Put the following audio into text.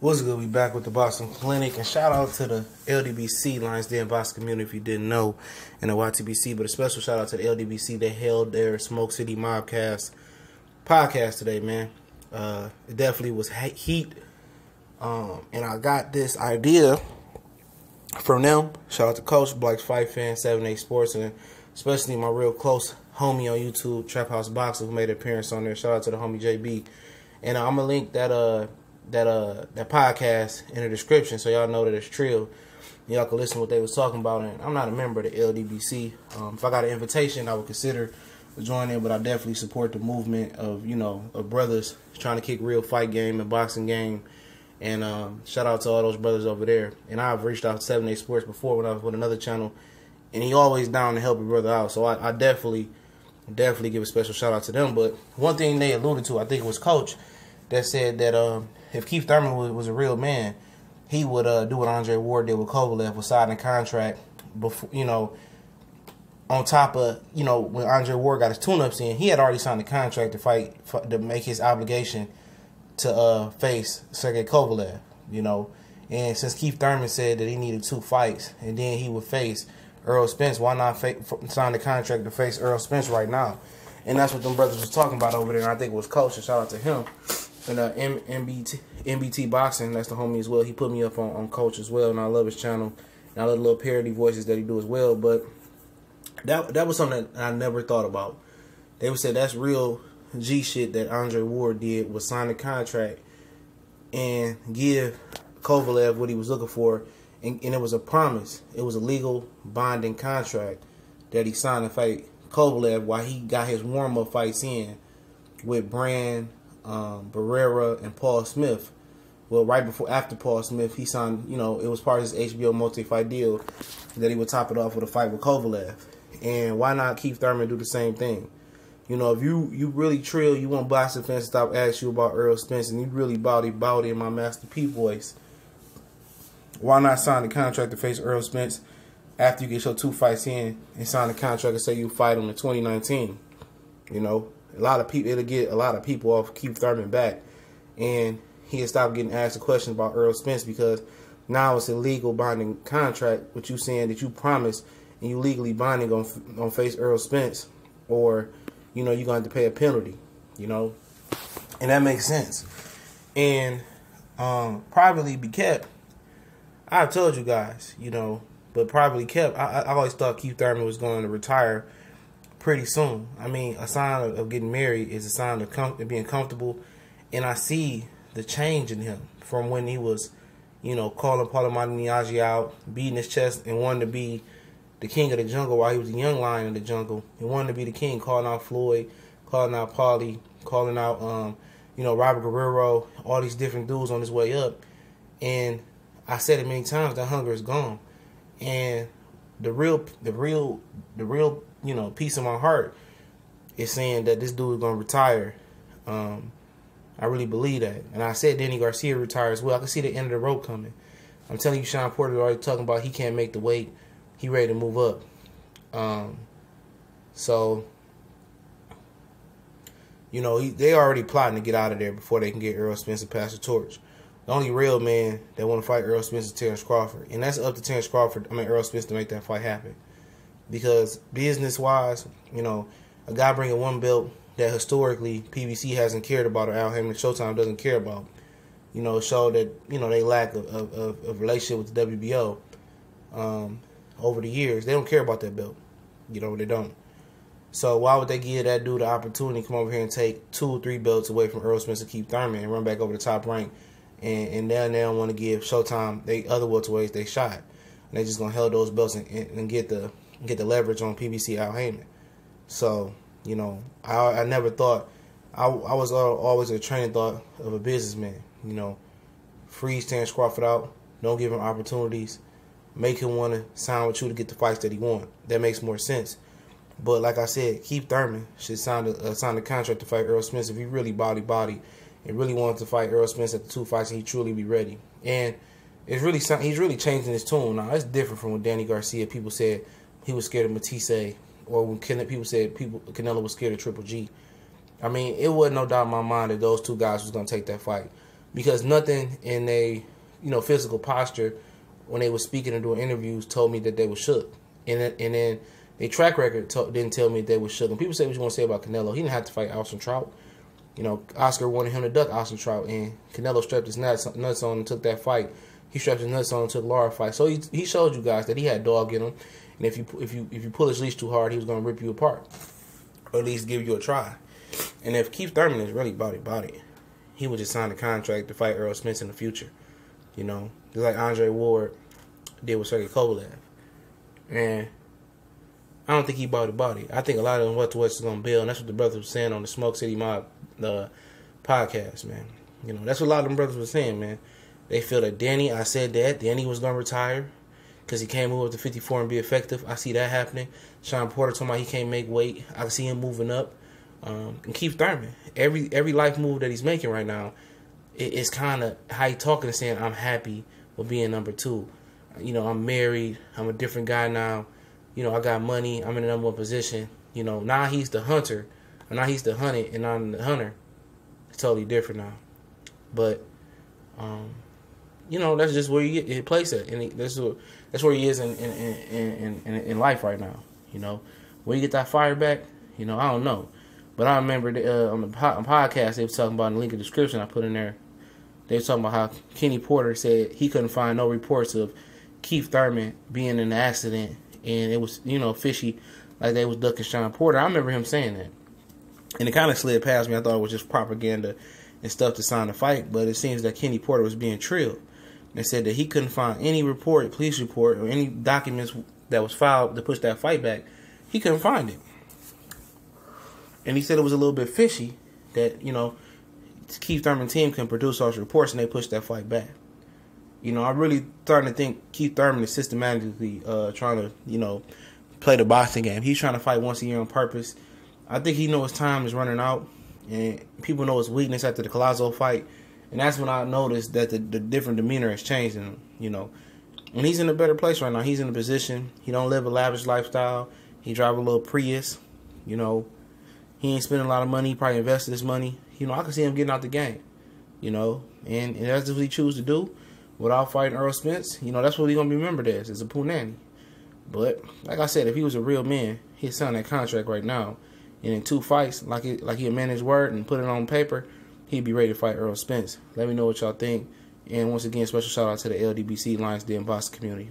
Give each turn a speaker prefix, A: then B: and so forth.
A: What's good? We back with the Boxing Clinic, and shout out to the LDBC Lions Den Boxing community if you didn't know, and the YTBC. But a special shout out to the LDBC. They held their Smoke City Mobcast podcast today, man. It definitely was heat, and I got this idea from them. Shout out to Coach, Black's Fight Fan, 7A Sports, and especially my real close homie on YouTube, Trap House Boxer, who made an appearance on there. Shout out to the homie JB, and I'm gonna link that podcast in the description so y'all know that it's true. Y'all can listen to what they was talking about. And I'm not a member of the LDBC. If I got an invitation, I would consider joining, but I definitely support the movement of of brothers trying to kick real fight game and boxing game. And shout out to all those brothers over there. And I've reached out to 7A Sports before when I was with another channel, and he always down to help a brother out. So I definitely give a special shout out to them. But one thing they alluded to, I think it was Coach, that said that if Keith Thurman was a real man, he would do what Andre Ward did with Kovalev, with signing a contract before, on top of, when Andre Ward got his tune-ups in, he had already signed a contract to fight, to make his obligation to face Sergey Kovalev, And since Keith Thurman said that he needed 2 fights and then he would face Errol Spence, why not sign the contract to face Errol Spence right now? And that's what them brothers was talking about over there, and I think it was Coach, and shout out to him. And MBT Boxing, that's the homie as well. He put me up on Coach as well, and I love his channel. And I love the little parody voices that he do as well. But that was something that I never thought about. They would say that's real G shit that Andre Ward did, was sign a contract and give Kovalev what he was looking for. And it was a promise. It was a legal binding contract that he signed to fight Kovalev while he got his warm-up fights in with Brand, Barrera, and Paul Smith. Well, after Paul Smith, he signed, it was part of his HBO multi-fight deal that he would top it off with a fight with Kovalev. And why not Keith Thurman do the same thing? If you really trill, you want boxing fans to stop asking you about Errol Spence, and you really bowdy in my Master P voice, why not sign the contract to face Errol Spence after you get your 2 fights in, and sign the contract and say you fight him in 2019? A lot of people, it'll get a lot of people off Keith Thurman back, and he'll stop getting asked the question about Errol Spence, because now it's a legal binding contract with you saying that you promised and you legally binding on face Errol Spence, or you're going to have to pay a penalty, and that makes sense. And privately be kept, I've told you guys, but privately kept, I always thought Keith Thurman was going to retire pretty soon. I mean, a sign of getting married is a sign of being comfortable, and I see the change in him from when he was, calling Paulo Malignaggi out, beating his chest, and wanting to be the king of the jungle while he was a young lion in the jungle. He wanted to be the king, calling out Floyd, calling out Paulie, calling out, Robert Guerrero, all these different dudes on his way up. And I said it many times, that hunger is gone. And the real piece of my heart is saying that this dude is going to retire. I really believe that. And I said Danny Garcia retire as well. I can see the end of the rope coming. I'm telling you, Sean Porter already talking about he can't make the weight. He ready to move up. They already plotting to get out of there before they can get Errol Spence and pass the torch. The only real man that want to fight Errol Spence is Terrence Crawford. And that's up to Errol Spence to make that fight happen. Because business-wise, a guy bringing 1 belt that historically PBC hasn't cared about, or Al Haymon Showtime doesn't care about, showed that, they lack of relationship with the WBO over the years. They don't care about that belt. They don't. So why would they give that dude the opportunity to come over here and take 2 or 3 belts away from Errol Spence and Keith Thurman and run back over the top rank? And then they don't want to give Showtime other welterweights they shot. And they just going to hold those belts and get the leverage on PBC Al Haymon. So, I never thought, I was always a train of thought of a businessman, freeze Terrence Crawford out, don't give him opportunities, make him want to sign with you to get the fights that he wants. That makes more sense. But like I said, Keith Thurman should sign a contract to fight Errol Spence if he really body and really wanted to fight Errol Spence at the 2 fights, and he truly be ready. And he's really changing his tune now. It's different from when Danny Garcia, people said he was scared of Matisse, or when people said Canelo was scared of Triple G. I mean, it wasn't no doubt in my mind that those 2 guys was going to take that fight. because nothing in a physical posture when they were speaking and doing interviews told me that they were shook. And then their track record didn't tell me they were shook. And people say what you want to say about Canelo. He didn't have to fight Austin Trout. Oscar wanted him to duck Austin Trout, and Canelo strapped his nuts on and took that fight. He strapped his nuts on and took Lara fight. So he showed you guys that he had dog in him. And if you pull his leash too hard, he was going to rip you apart, or at least give you a try. And if Keith Thurman is really about it, he would just sign a contract to fight Errol Spence in the future. Just like Andre Ward did with Sergey Kovalev. And I don't think he bought it. I think a lot of them welterweights is going to build, and that's what the brothers were saying on the Smoke City Mob podcast, man. That's what a lot of them brothers were saying, man. They feel that Danny was going to retire because he can't move up to 54 and be effective. I see that happening. Sean Porter talking about he can't make weight. I can see him moving up. And Keith Thurman, every life move that he's making right now, it's kind of how he talking and saying, I'm happy with being number 2. I'm married. I'm a different guy now. I got money. I'm in the number 1 position. Now he's the hunter. Now he's the hunted, and I'm the hunter. It's totally different now. But, that's just where you get placed at. And that's where he is in life right now. Where you get that fire back, I don't know. But I remember on the podcast, they were talking about in the link in the description I put in there. They were talking about how Kenny Porter said he couldn't find no reports of Keith Thurman being in an accident, and it was, fishy, like they was ducking Sean Porter. I remember him saying that. And it kind of slid past me. I thought it was just propaganda and stuff to sign the fight, but it seems that Kenny Porter was being trilled. They said that he couldn't find any police report, or any documents that was filed to push that fight back. He couldn't find it. And he said it was a little bit fishy that, Keith Thurman's team can produce those reports and they push that fight back. I'm really starting to think Keith Thurman is systematically trying to, play the boxing game. He's trying to fight once a year on purpose. I think he knows his time is running out, and people know his weakness after the Collazo fight. And that's when I noticed that the different demeanor has changed in him, And he's in a better place right now. He's in a position. He don't live a lavish lifestyle. He drive a little Prius, He ain't spending a lot of money. He probably invested his money. I can see him getting out the game, And that's what he choose to do without fighting Errol Spence. That's what he's going to be remembered as a punani. But, like I said, if he was a real man, he'd sign that contract right now. And in 2 fights, like he'd man his word and put it on paper, he'd be ready to fight Errol Spence. Let me know what y'all think. And once again, special shout out to the LDBC Lions Den boxing community.